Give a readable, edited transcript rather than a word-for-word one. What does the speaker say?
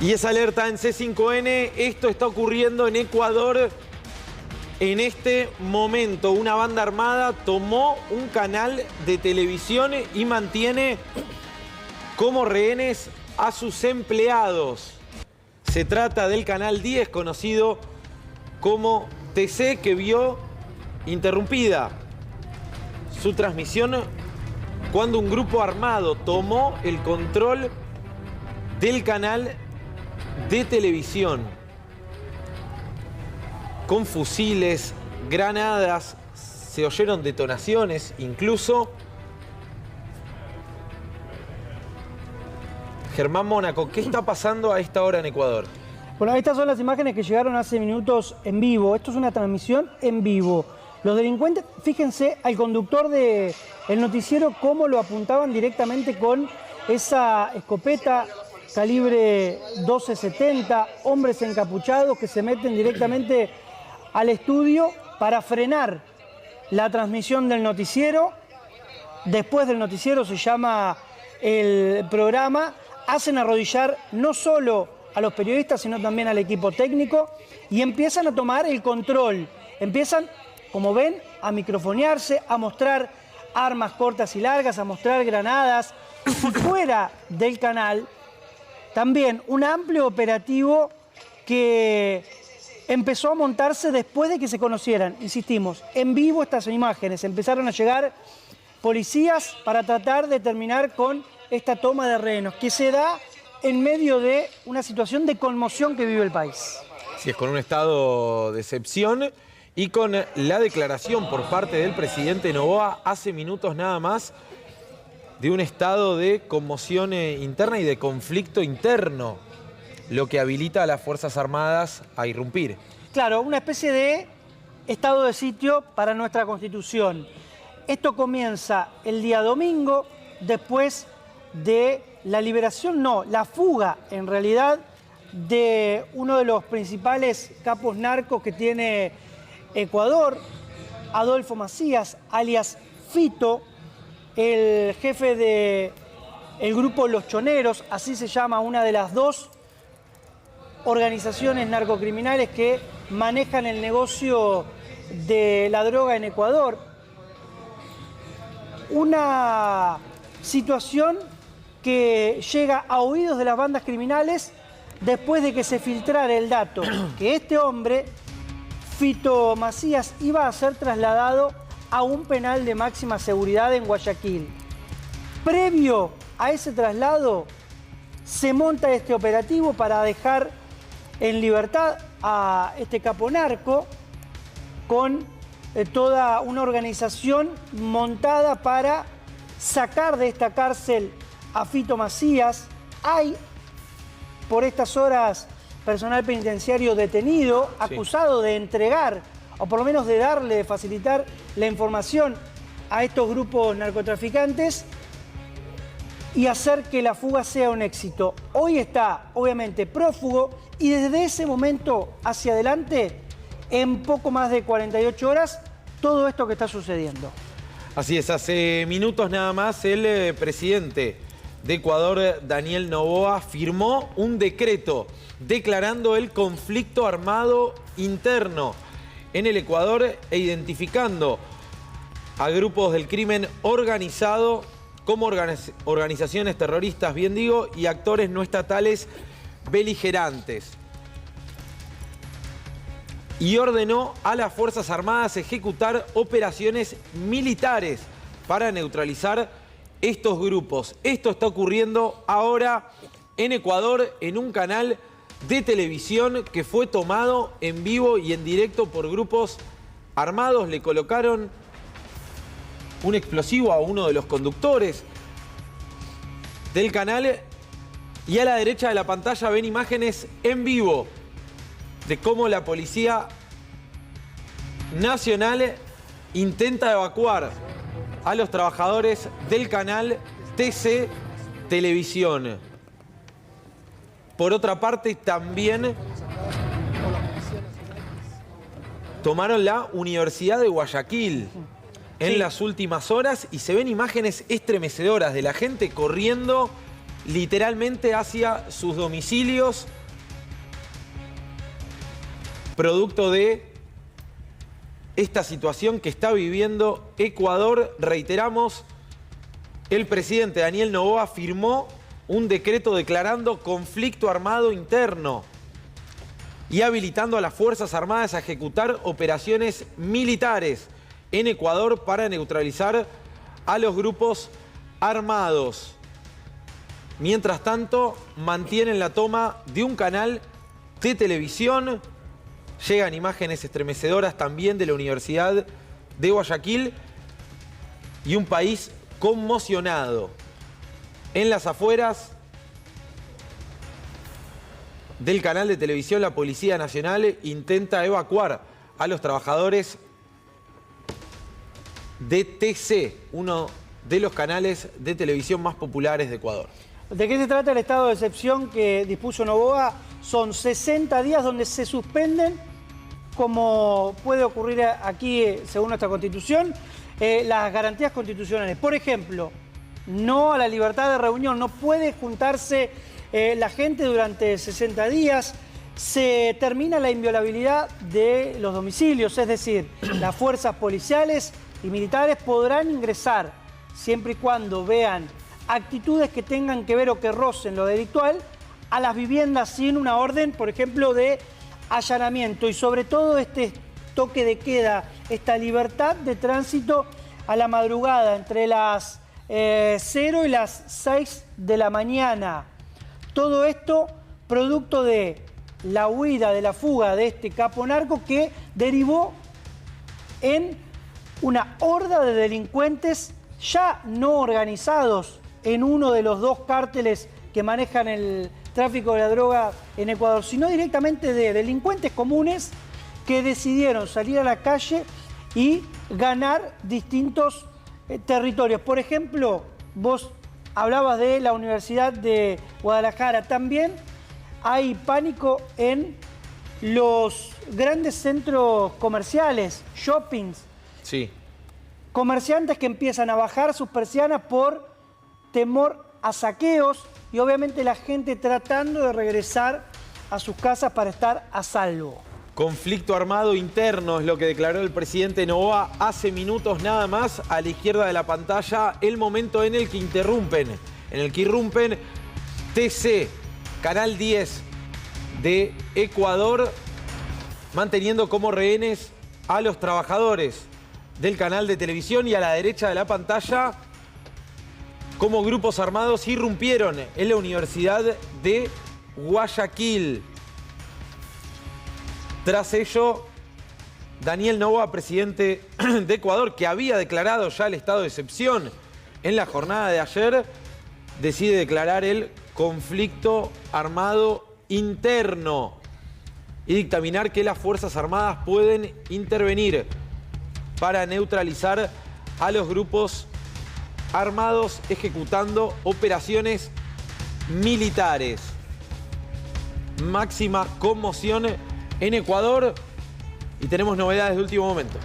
Y es alerta en C5N, esto está ocurriendo en Ecuador en este momento. Una banda armada tomó un canal de televisión y mantiene como rehenes a sus empleados. Se trata del canal 10, conocido como TC, que vio interrumpida su transmisión cuando un grupo armado tomó el control del canal de televisión. Con fusiles, granadas, se oyeron detonaciones, incluso. Germán Mónaco, ¿qué está pasando a esta hora en Ecuador? Bueno, estas son las imágenes que llegaron hace minutos en vivo. Esto es una transmisión en vivo. Los delincuentes, fíjense al conductor del noticiero cómo lo apuntaban directamente con esa escopeta calibre 12-70, hombres encapuchados que se meten directamente al estudio para frenar la transmisión del noticiero. Después del noticiero se llama el programa. Hacen arrodillar no solo a los periodistas, sino también al equipo técnico y empiezan a tomar el control. Empiezan, como ven, a microfonearse, a mostrar armas cortas y largas, a mostrar granadas. Y fuera del canal, también un amplio operativo que empezó a montarse después de que se conocieran. Insistimos, en vivo estas imágenes. Empezaron a llegar policías para tratar de terminar con esta toma de rehenes, que se da en medio de una situación de conmoción que vive el país. Sí, es con un estado de excepción y con la declaración por parte del presidente Noboa hace minutos nada más de un estado de conmoción interna y de conflicto interno, lo que habilita a las Fuerzas Armadas a irrumpir. Claro, una especie de estado de sitio para nuestra Constitución. Esto comienza el día domingo, después de la liberación, la fuga en realidad de uno de los principales capos narcos que tiene Ecuador, Adolfo Macías, alias Fito, el jefe del grupo Los Choneros, así se llama una de las dos organizaciones narcocriminales que manejan el negocio de la droga en Ecuador. Una situación que llega a oídos de las bandas criminales después de que se filtrara el dato que este hombre, Fito Macías, iba a ser trasladado a un penal de máxima seguridad en Guayaquil. Previo a ese traslado, se monta este operativo para dejar en libertad a este capo narco con toda una organización montada para sacar de esta cárcel a Fito Macías. Hay por estas horas personal penitenciario detenido, acusado de entregar, o por lo menos de darle, de facilitar la información a estos grupos narcotraficantes y hacer que la fuga sea un éxito. Hoy está, obviamente, prófugo y desde ese momento hacia adelante, en poco más de 48 horas, todo esto que está sucediendo. Así es, hace minutos nada más el presidente de Ecuador, Daniel Noboa, firmó un decreto declarando el conflicto armado interno en el Ecuador e identificando a grupos del crimen organizado como organizaciones terroristas, bien digo, y actores no estatales beligerantes. Y ordenó a las Fuerzas Armadas ejecutar operaciones militares para neutralizar estos grupos. Esto está ocurriendo ahora en Ecuador, en un canal de televisión que fue tomado en vivo y en directo por grupos armados. Le colocaron un explosivo a uno de los conductores del canal y a la derecha de la pantalla ven imágenes en vivo de cómo la Policía Nacional intenta evacuar a los trabajadores del canal TC Televisión. Por otra parte, también tomaron la Universidad de Guayaquil en las últimas horas y se ven imágenes estremecedoras de la gente corriendo literalmente hacia sus domicilios, producto de esta situación que está viviendo Ecuador. Reiteramos, el presidente Daniel Noboa firmó un decreto declarando conflicto armado interno y habilitando a las Fuerzas Armadas a ejecutar operaciones militares en Ecuador para neutralizar a los grupos armados. Mientras tanto, mantienen la toma de un canal de televisión. Llegan imágenes estremecedoras también de la Universidad de Guayaquil y un país conmocionado. En las afueras del canal de televisión, la Policía Nacional intenta evacuar a los trabajadores de TC, uno de los canales de televisión más populares de Ecuador. ¿De qué se trata el estado de excepción que dispuso Noboa? Son 60 días donde se suspenden, como puede ocurrir aquí según nuestra Constitución, las garantías constitucionales. Por ejemplo, no a la libertad de reunión, no puede juntarse la gente durante 60 días, se termina la inviolabilidad de los domicilios, es decir, las fuerzas policiales y militares podrán ingresar siempre y cuando vean actitudes que tengan que ver o que rocen lo delictual a las viviendas sin una orden, por ejemplo, de allanamiento, y sobre todo este toque de queda, esta libertad de tránsito a la madrugada entre las 0 y las 6 de la mañana. Todo esto producto de la huida, de la fuga de este capo narco que derivó en una horda de delincuentes ya no organizados en uno de los dos cárteles que manejan el tráfico de la droga en Ecuador, sino directamente de delincuentes comunes que decidieron salir a la calle y ganar distintos territorios. Por ejemplo, vos hablabas de la Universidad de Guadalajara. También hay pánico en los grandes centros comerciales, shoppings. Sí. Comerciantes que empiezan a bajar sus persianas por temor a saqueos y obviamente la gente tratando de regresar a sus casas para estar a salvo. Conflicto armado interno es lo que declaró el presidente Noboa hace minutos nada más. A la izquierda de la pantalla, el momento en el que irrumpen TC, Canal 10 de Ecuador, manteniendo como rehenes a los trabajadores del canal de televisión, y a la derecha de la pantalla, como grupos armados irrumpieron en la Universidad de Guayaquil. Tras ello, Daniel Noboa, presidente de Ecuador, que había declarado ya el estado de excepción en la jornada de ayer, decide declarar el conflicto armado interno y dictaminar que las Fuerzas Armadas pueden intervenir para neutralizar a los grupos armados ejecutando operaciones militares. Máxima conmoción en Ecuador y tenemos novedades de último momento.